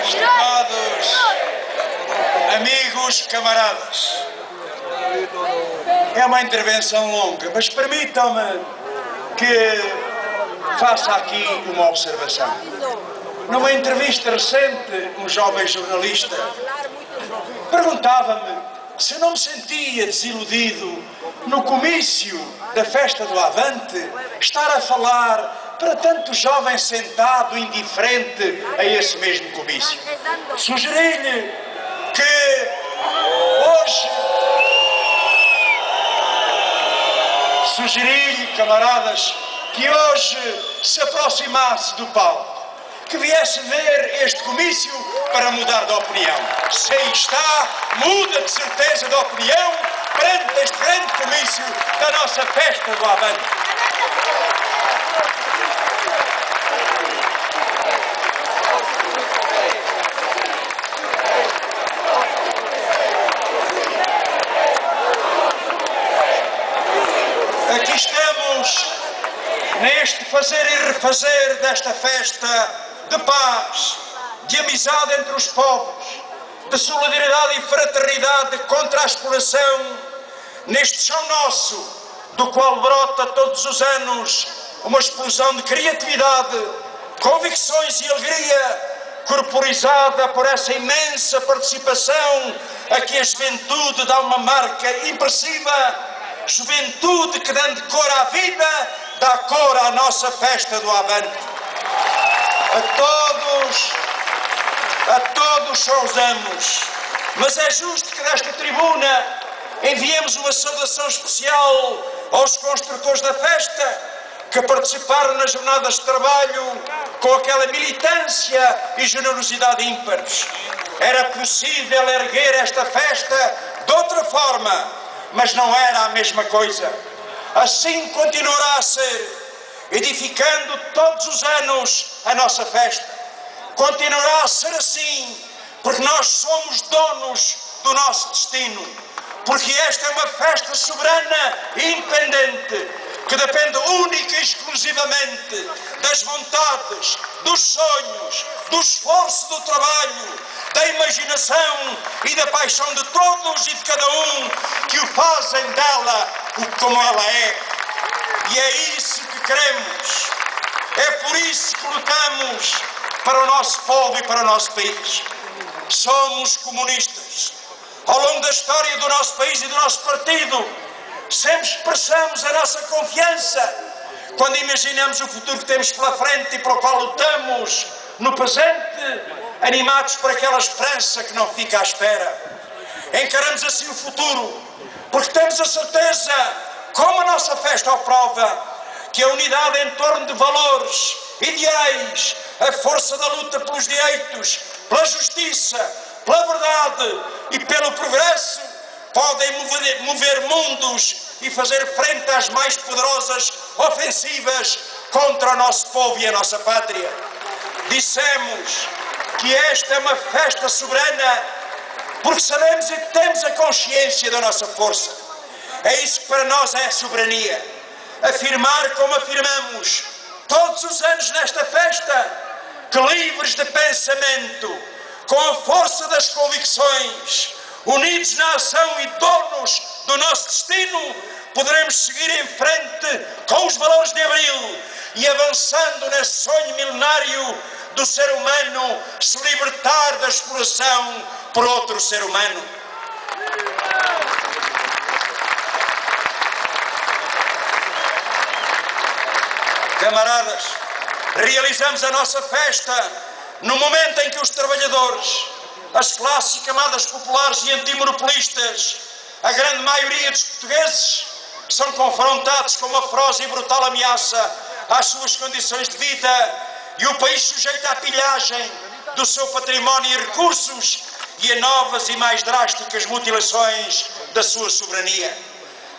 Estimados amigos, camaradas, é uma intervenção longa, mas permitam-me que faça aqui uma observação. Numa entrevista recente, um jovem jornalista perguntava-me se eu não me sentia desiludido no comício da festa do Avante, estar a falar para tanto jovem sentado, indiferente a esse mesmo comício. Sugeri-lhe que hoje... Sugeri-lhe, camaradas, que hoje se aproximasse do palco, que viesse ver este comício para mudar de opinião. Se aí está, muda de certeza de opinião perante este grande comício da nossa festa do Avante. Aqui estamos neste fazer e refazer desta festa de paz, de amizade entre os povos, de solidariedade e fraternidade contra a exploração, neste chão nosso, do qual brota todos os anos uma explosão de criatividade, convicções e alegria, corporizada por essa imensa participação a que a juventude dá uma marca impressiva, juventude que, dando cor à vida, dá cor à nossa festa do Avante. A todos saudamos, mas é justo que desta tribuna enviemos uma saudação especial aos construtores da festa, que participaram nas jornadas de trabalho com aquela militância e generosidade ímpares. Era possível erguer esta festa de outra forma, mas não era a mesma coisa. Assim continuará a ser, edificando todos os anos a nossa festa. Continuará a ser assim, porque nós somos donos do nosso destino. Porque esta é uma festa soberana e independente, que depende única e exclusivamente das vontades, dos sonhos, do esforço do trabalho, da imaginação e da paixão de todos e de cada um que o fazem dela como ela é. E é isso que queremos. É por isso que lutamos para o nosso povo e para o nosso país. Somos comunistas. Ao longo da história do nosso país e do nosso partido, sempre expressamos a nossa confiança quando imaginamos o futuro que temos pela frente e pelo qual lutamos no presente, animados por aquela esperança que não fica à espera. Encaramos assim o futuro, porque temos a certeza, como a nossa festa o prova, que a unidade em torno de valores, ideais, a força da luta pelos direitos, pela justiça, pela verdade e pelo progresso, podem mover mundos e fazer frente às mais poderosas ofensivas contra o nosso povo e a nossa pátria. Dissemos que esta é uma festa soberana porque sabemos e temos a consciência da nossa força. É isso que para nós é a soberania. Afirmar como afirmamos todos os anos nesta festa, que livres de pensamento, com a força das convicções, unidos na ação e donos do nosso destino, poderemos seguir em frente com os valores de Abril e avançando nesse sonho milenário do ser humano se libertar da exploração por outro ser humano. Camaradas, realizamos a nossa festa no momento em que os trabalhadores, as classes e camadas populares e antimonopolistas, a grande maioria dos portugueses, são confrontados com uma feroz e brutal ameaça às suas condições de vida e o país sujeito à pilhagem do seu património e recursos e a novas e mais drásticas mutilações da sua soberania.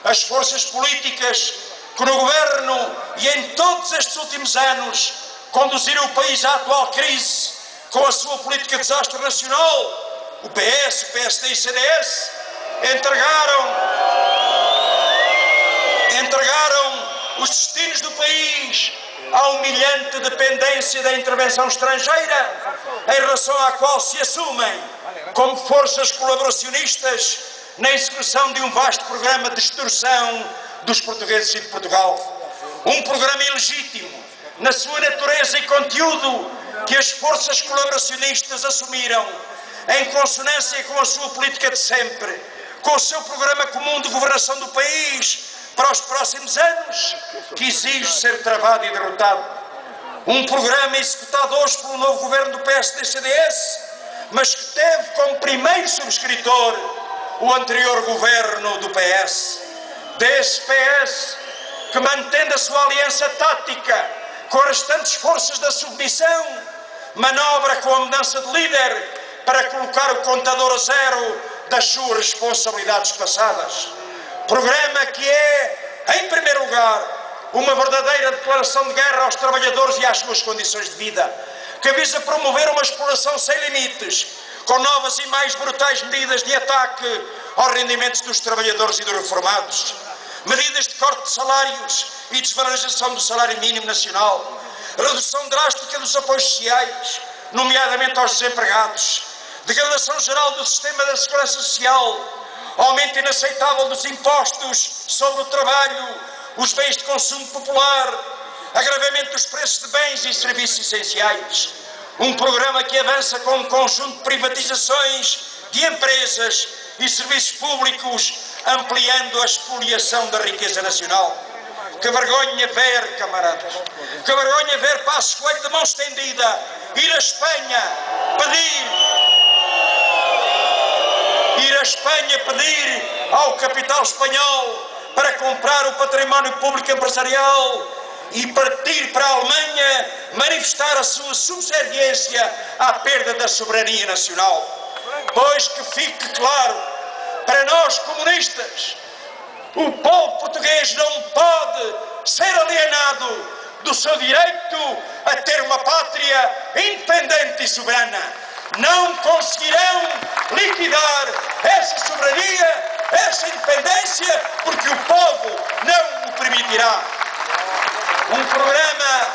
As forças políticas que no governo e em todos estes últimos anos conduziram o país à atual crise com a sua política de desastre nacional, o PS, o PSD e o CDS, entregaram os destinos do país à humilhante dependência da intervenção estrangeira, em relação à qual se assumem como forças colaboracionistas na execução de um vasto programa de extorsão dos portugueses e de Portugal. Um programa ilegítimo, na sua natureza e conteúdo, que as forças colaboracionistas assumiram em consonância com a sua política de sempre, com o seu programa comum de governação do país para os próximos anos, que exige ser travado e derrotado. Um programa executado hoje pelo novo governo do PSD-CDS, mas que teve como primeiro subscritor o anterior governo do PS. Desse PS que, mantendo a sua aliança tática com as restantes forças da submissão, manobra com a mudança de líder para colocar o contador a zero das suas responsabilidades passadas. Programa que é, em primeiro lugar, uma verdadeira declaração de guerra aos trabalhadores e às suas condições de vida, que visa promover uma exploração sem limites, com novas e mais brutais medidas de ataque aos rendimentos dos trabalhadores e dos reformados, medidas de corte de salários e desvalorização do salário mínimo nacional, redução drástica dos apoios sociais, nomeadamente aos desempregados, degradação geral do sistema da segurança social, aumento inaceitável dos impostos sobre o trabalho, os bens de consumo popular, agravamento dos preços de bens e serviços essenciais. Um programa que avança com um conjunto de privatizações de empresas e serviços públicos, ampliando a expoliação da riqueza nacional. Que vergonha ver, camaradas, que vergonha ver Passos Coelho de mão estendida ir à Espanha pedir ao capital espanhol para comprar o património público empresarial e partir para a Alemanha manifestar a sua subserviência à perda da soberania nacional. Pois que fique claro, para nós comunistas, o povo português não pode ser alienado do seu direito a ter uma pátria independente e soberana. Não conseguirão liquidar essa soberania, essa independência, porque o povo não o permitirá. Um programa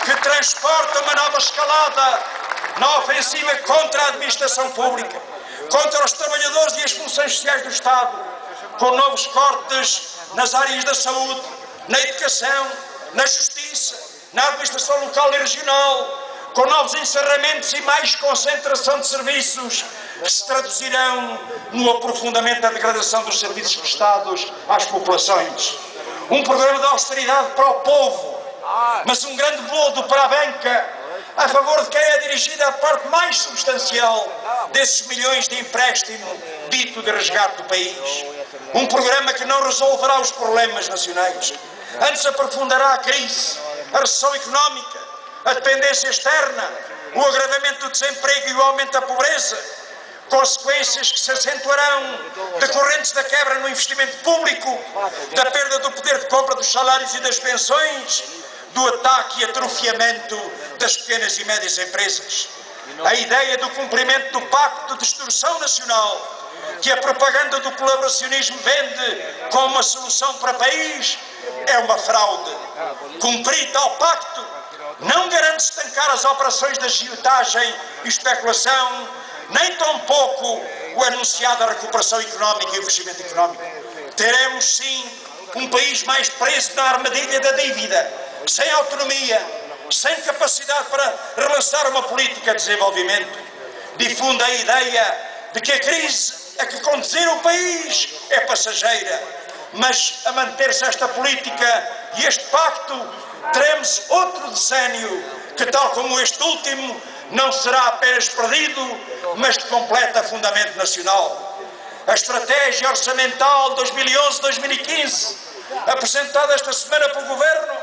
que transporta uma nova escalada na ofensiva contra a administração pública, contra os trabalhadores e as funções sociais do Estado, com novos cortes nas áreas da saúde, na educação, na justiça, na administração local e regional, com novos encerramentos e mais concentração de serviços que se traduzirão no aprofundamento da degradação dos serviços prestados às populações. Um programa de austeridade para o povo, mas um grande boldo para a banca, a favor de quem é dirigida a parte mais substancial desses milhões de empréstimo dito de resgate do país. Um programa que não resolverá os problemas nacionais, antes aprofundará a crise, a recessão económica, a dependência externa, o agravamento do desemprego e o aumento da pobreza, consequências que se acentuarão decorrentes da quebra no investimento público, da perda do poder de compra dos salários e das pensões, do ataque e atrofiamento das pequenas e médias empresas. A ideia do cumprimento do Pacto de Extorsão Nacional, que a propaganda do colaboracionismo vende como uma solução para o país, é uma fraude. Cumprir tal pacto não garante estancar as operações de agiotagem e especulação, nem tampouco o anunciado a recuperação económica e o crescimento económico. Teremos, sim, um país mais preso na armadilha da dívida, sem autonomia, sem capacidade para relançar uma política de desenvolvimento. Difunde a ideia de que a crise a que conduzir o país é passageira, mas a manter-se esta política e este pacto, teremos outro decénio que, tal como este último, não será apenas perdido, mas de completo fundamento nacional. A estratégia orçamental 2011-2015, apresentada esta semana pelo Governo,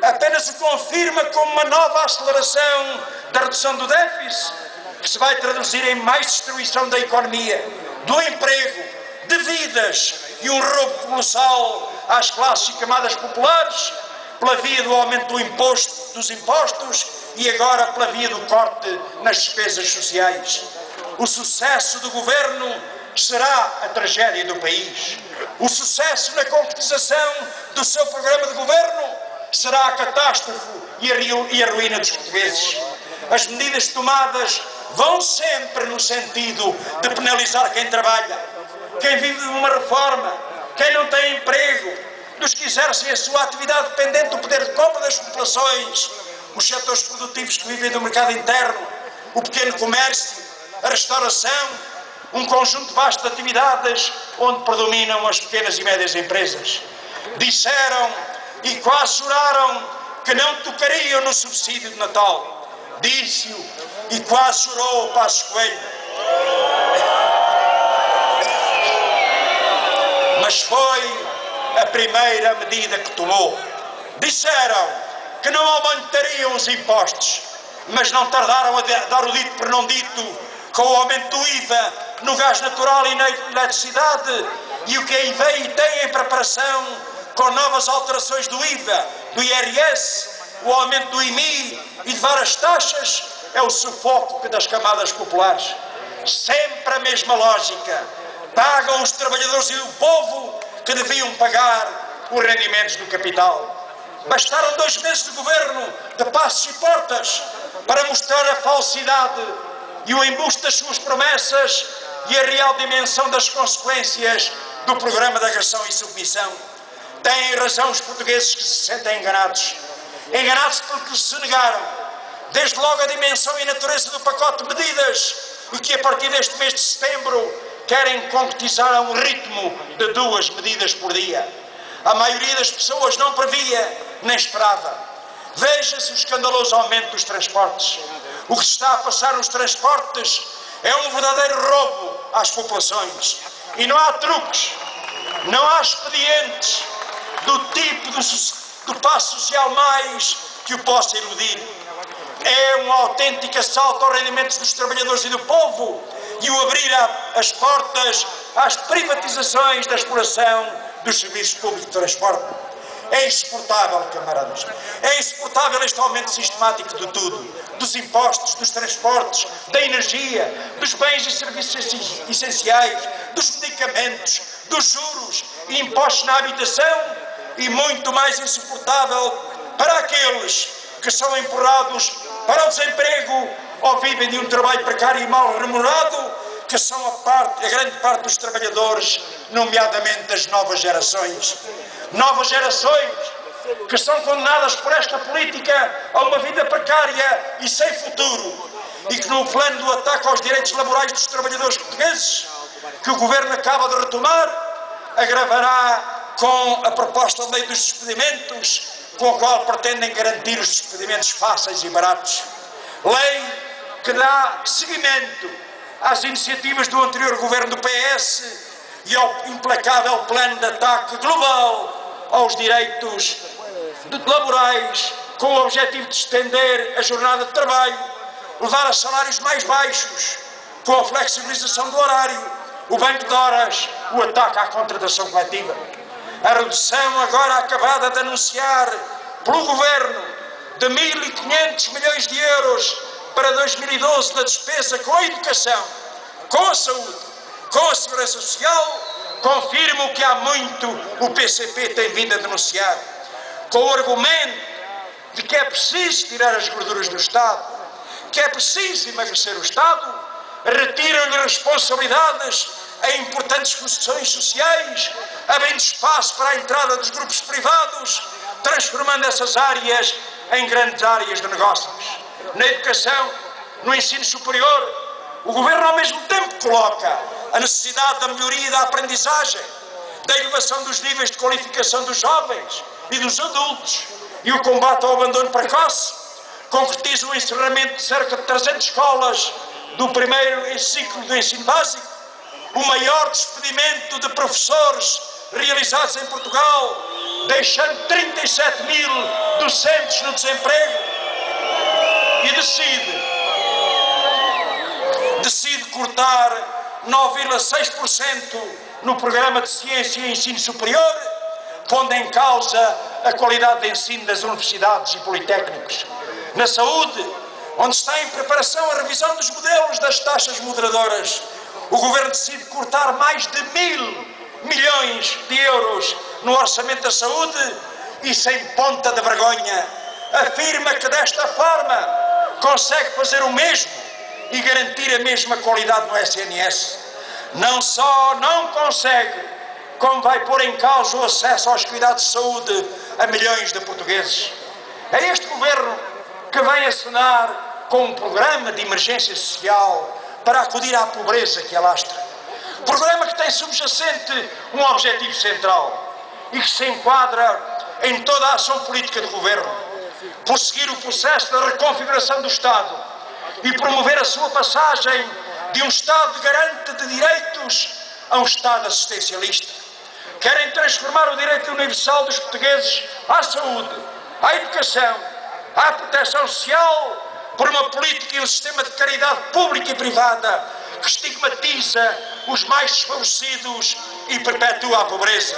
apenas o confirma como uma nova aceleração da redução do déficit, que se vai traduzir em mais destruição da economia, do emprego, de vidas e um roubo colossal às classes e camadas populares, pela via do aumento dos impostos e agora pela via do corte nas despesas sociais. O sucesso do Governo será a tragédia do país. O sucesso na concretização do seu programa de governo será a catástrofe e a ruína dos portugueses. As medidas tomadas vão sempre no sentido de penalizar quem trabalha, quem vive de uma reforma, quem não tem emprego, dos que exercem a sua atividade dependente do poder de compra das populações, os setores produtivos que vivem do mercado interno, o pequeno comércio, a restauração, um conjunto vasto de atividades onde predominam as pequenas e médias empresas. Disseram e quase juraram que não tocariam no subsídio de Natal. Disse-o e quase chorou o Passos Coelho. Mas foi a primeira medida que tomou. Disseram que não aumentariam os impostos, mas não tardaram a dar o dito por não dito, com o aumento do IVA no gás natural e na eletricidade, e o que aí vem e tem em preparação com novas alterações do IVA, do IRS, o aumento do IMI e de várias taxas, é o sufoco das camadas populares. Sempre a mesma lógica. Pagam os trabalhadores e o povo que deviam pagar os rendimentos do capital. Bastaram 2 meses de governo de passos e portas para mostrar a falsidade e o embuste das suas promessas e a real dimensão das consequências do programa de agressão e submissão. Têm razão os portugueses que se sentem enganados. Enganados porque se negaram, desde logo, a dimensão e a natureza do pacote de medidas e que a partir deste mês de setembro querem concretizar a um ritmo de 2 medidas por dia. A maioria das pessoas não previa nem esperava. Veja-se o escandaloso aumento dos transportes. O que se está a passar nos transportes é um verdadeiro roubo às populações. E não há truques, não há expedientes do tipo do passo social mais que o possa iludir. É um autêntico assalto aos rendimentos dos trabalhadores e do povo e o abrir as portas às privatizações da exploração dos serviços públicos de transporte. É insuportável, camaradas. É insuportável este aumento sistemático de tudo. Dos impostos, dos transportes, da energia, dos bens e serviços essenciais, dos medicamentos, dos juros e impostos na habitação e muito mais insuportável para aqueles que são empurrados para o desemprego ou vivem de um trabalho precário e mal remunerado, que são a grande parte dos trabalhadores, nomeadamente das novas gerações. Novas gerações que são condenadas por esta política a uma vida precária e sem futuro, e que no plano do ataque aos direitos laborais dos trabalhadores portugueses, que o Governo acaba de retomar, agravará com a proposta de lei dos despedimentos, com a qual pretendem garantir os despedimentos fáceis e baratos. Lei que dá seguimento às iniciativas do anterior governo do PS e ao implacável plano de ataque global aos direitos laborais, com o objetivo de estender a jornada de trabalho, levar a salários mais baixos, com a flexibilização do horário, o banco de horas, o ataque à contratação coletiva. A redução agora acabada de anunciar pelo Governo de 1.500 milhões de euros para 2012 na despesa com a educação, com a saúde, com a segurança social, confirma o que há muito o PCP tem vindo a denunciar, com o argumento de que é preciso tirar as gorduras do Estado, que é preciso emagrecer o Estado, retiram-lhe responsabilidades a importantes funções sociais, abrindo espaço para a entrada dos grupos privados, transformando essas áreas em grandes áreas de negócios. Na educação, no ensino superior, o Governo ao mesmo tempo coloca a necessidade da melhoria da aprendizagem, da elevação dos níveis de qualificação dos jovens e dos adultos e o combate ao abandono precoce, concretiza o encerramento de cerca de 300 escolas do primeiro ciclo do ensino básico, o maior despedimento de professores realizados em Portugal, deixando 37 mil docentes no desemprego, e decide cortar 9,6% no programa de ciência e ensino superior, pondo em causa a qualidade de ensino das universidades e politécnicos. Na saúde, onde está em preparação a revisão dos modelos das taxas moderadoras, o Governo decide cortar mais de 1.000 milhões de euros no orçamento da saúde e, sem ponta de vergonha, afirma que desta forma consegue fazer o mesmo e garantir a mesma qualidade no SNS. Não só não consegue, como vai pôr em causa o acesso aos cuidados de saúde a milhões de portugueses. É este governo que vem acenar com um programa de emergência social para acudir à pobreza que alastra. Programa que tem subjacente um objetivo central e que se enquadra em toda a ação política do governo: prosseguir o processo da reconfiguração do Estado e promover a sua passagem de um Estado garante de direitos a um Estado assistencialista. Querem transformar o direito universal dos portugueses à saúde, à educação, à proteção social por uma política e um sistema de caridade pública e privada que estigmatiza os mais desfavorecidos e perpetua a pobreza.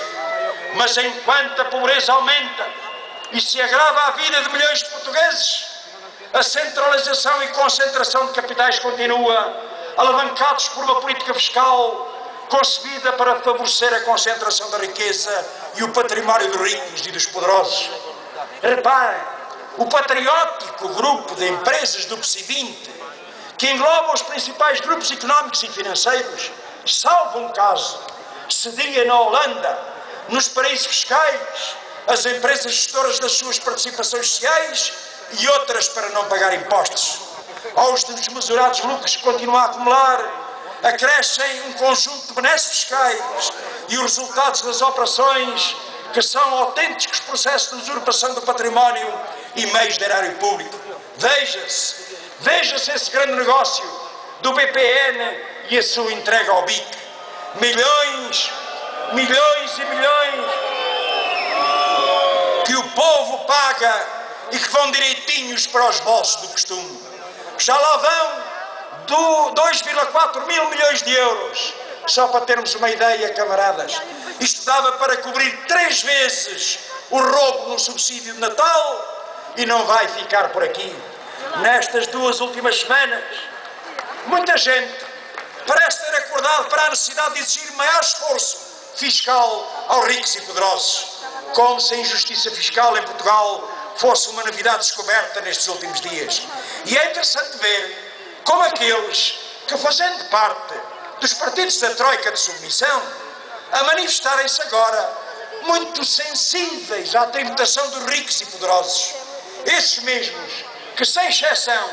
Mas enquanto a pobreza aumenta e se agrava a vida de milhões de portugueses, a centralização e concentração de capitais continua, alavancados por uma política fiscal concebida para favorecer a concentração da riqueza e o património dos ricos e dos poderosos. Reparem, o patriótico grupo de empresas do PSI 20, que engloba os principais grupos económicos e financeiros, salvo um caso, cedia na Holanda, nos paraísos fiscais, as empresas gestoras das suas participações sociais e outras para não pagar impostos. Aos desmesurados lucros que continuam a acumular, acrescem um conjunto de benesses fiscais e os resultados das operações que são autênticos processos de usurpação do património e meios de erário público. Veja-se esse grande negócio do BPN e a sua entrega ao BIC. Milhões e milhões que o povo paga e que vão direitinhos para os bolsos do costume. Já lá vão 2,4 mil milhões de euros. Só para termos uma ideia, camaradas, isto dava para cobrir 3 vezes o roubo no subsídio de Natal e não vai ficar por aqui. Nestas 2 últimas semanas, muita gente parece ter acordado para a necessidade de exigir maior esforço fiscal aos ricos e poderosos, como se a injustiça fiscal em Portugal fosse uma novidade descoberta nestes últimos dias. E é interessante ver como aqueles que, fazendo parte dos partidos da troika de submissão, a manifestarem-se agora muito sensíveis à tributação dos ricos e poderosos. Esses mesmos que, sem exceção,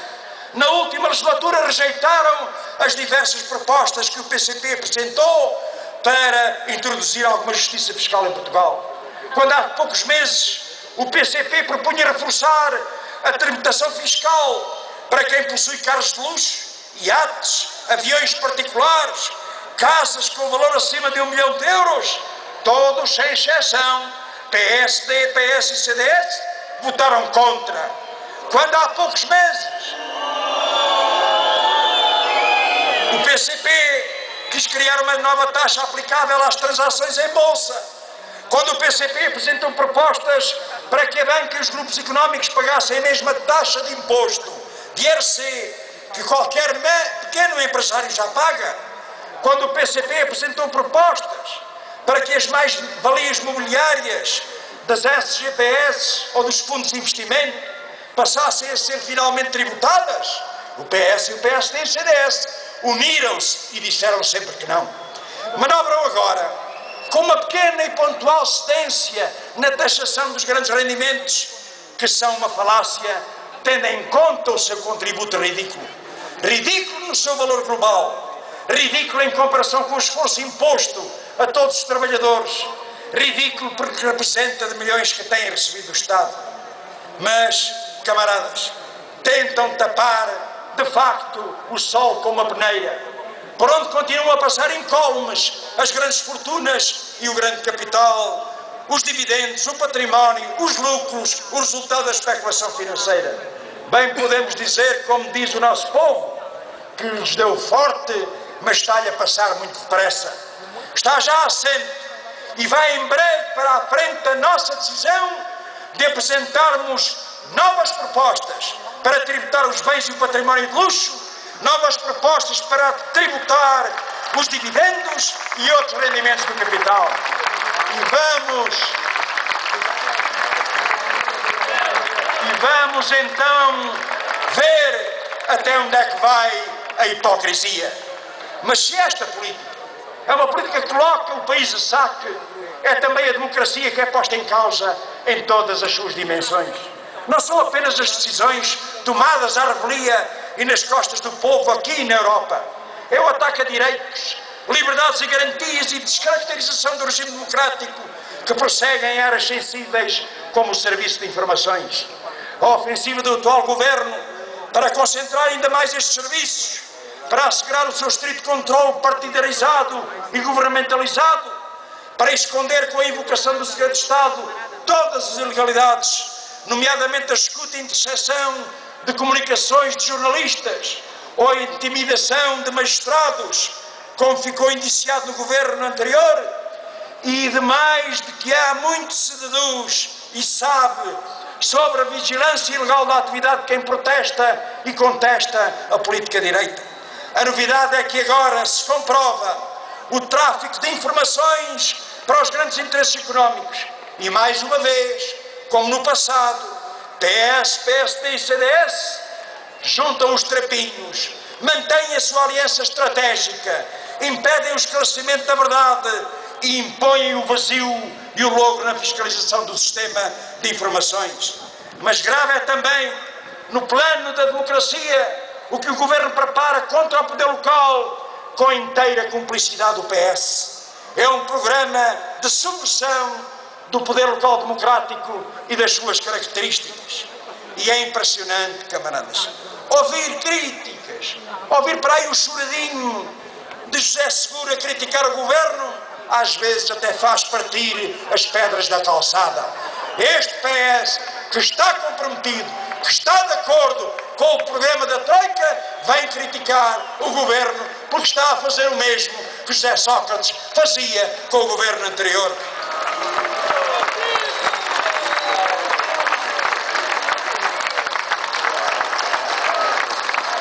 na última legislatura rejeitaram as diversas propostas que o PCP apresentou para introduzir alguma justiça fiscal em Portugal. Quando há poucos meses o PCP propunha reforçar a tributação fiscal para quem possui carros de luxo, iates, aviões particulares, casas com valor acima de 1 milhão de euros, todos sem exceção, PSD, PS e CDS, votaram contra. Quando há poucos meses o PCP quis criar uma nova taxa aplicável às transações em bolsa, quando o PCP apresentou propostas para que a banca e os grupos económicos pagassem a mesma taxa de imposto de IRC que qualquer pequeno empresário já paga, quando o PCP apresentou propostas para que as mais-valias mobiliárias das SGPS ou dos fundos de investimento passassem a ser finalmente tributadas, o PS e o PSD e o CDS uniram-se e disseram sempre que não. Manobram agora com uma pequena e pontual cedência na taxação dos grandes rendimentos, que são uma falácia, tendo em conta o seu contributo ridículo. Ridículo no seu valor global, ridículo em comparação com o esforço imposto a todos os trabalhadores, ridículo porque representa de milhões que têm recebido do Estado. Mas, camaradas, tentam tapar, de facto, o sol com uma peneira, por onde continuam a passar incólumes as grandes fortunas e o grande capital, os dividendos, o património, os lucros, o resultado da especulação financeira. Bem podemos dizer, como diz o nosso povo, que lhes deu forte, mas está-lhe a passar muito depressa. Está já assente e vai em breve para a frente a nossa decisão de apresentarmos novas propostas para tributar os bens e o património de luxo, novas propostas para tributar os dividendos e outros rendimentos do capital. E vamos então ver até onde é que vai a hipocrisia. Mas se esta política é uma política que coloca o país a saque, é também a democracia que é posta em causa em todas as suas dimensões. Não são apenas as decisões tomadas à revelia e nas costas do povo aqui na Europa. É o ataque a direitos, liberdades e garantias e descaracterização do regime democrático que prosseguem áreas sensíveis como o serviço de informações. A ofensiva do atual governo para concentrar ainda mais estes serviços, para assegurar o seu estrito controle partidarizado e governamentalizado, para esconder com a invocação do segredo de Estado todas as ilegalidades, nomeadamente a escuta e interseção de comunicações de jornalistas ou a intimidação de magistrados, como ficou indiciado no governo anterior, e demais de que há muito se deduz e sabe sobre a vigilância ilegal da atividade de quem protesta e contesta a política direita. A novidade é que agora se comprova o tráfico de informações para os grandes interesses económicos. E mais uma vez, como no passado, PS, PSD e CDS juntam os trapinhos, mantêm a sua aliança estratégica, impedem o esclarecimento da verdade e impõem o vazio e o logro na fiscalização do sistema de informações. Mas grave é também, no plano da democracia, o que o governo prepara contra o poder local com a inteira cumplicidade do PS. É um programa de subversão do poder local democrático e das suas características. E é impressionante, camaradas, ouvir críticas, ouvir para aí o choradinho de José Seguro a criticar o governo, às vezes até faz partir as pedras da calçada. Este PS, que está comprometido, que está de acordo com o programa da Troika, vem criticar o governo porque está a fazer o mesmo que José Sócrates fazia com o governo anterior.